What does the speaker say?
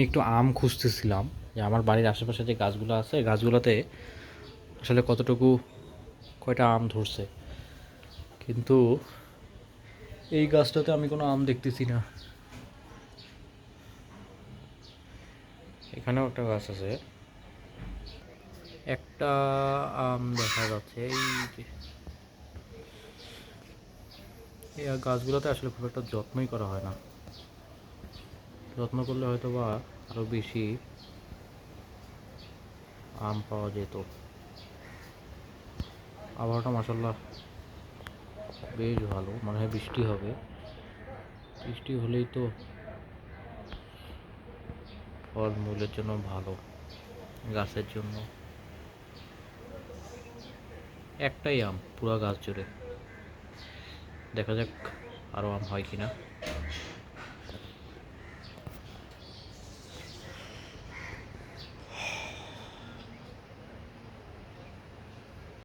একটু আম খুঁজতেছিলাম যে আমার বাড়ির আশেপাশে যে গাছগুলো আছে গাছগুলোতে আসলে কতটুকু কয়টা আম ধরছে, কিন্তু এই গাছটাতে আমি কোনো আম দেখতেছি না। এখানেও একটা গাছ আছে, একটা আম দেখা যাচ্ছে। এই যে এই গাছগুলোতে আসলে খুব একটা যত্নই করা হয় না, যত্ন করলে হয়তো বা আরও বেশি আম পাওয়া যেত। আবহাওয়াটা মাসাল্লাহ বেশ ভালো, মনে হয় বৃষ্টি হবে। বৃষ্টি হলেই তো ফলমূলের জন্য ভালো, গাছের জন্য। একটাই আম পুরা গাছ জুড়ে, দেখা যাক আরও আম হয় কিনা।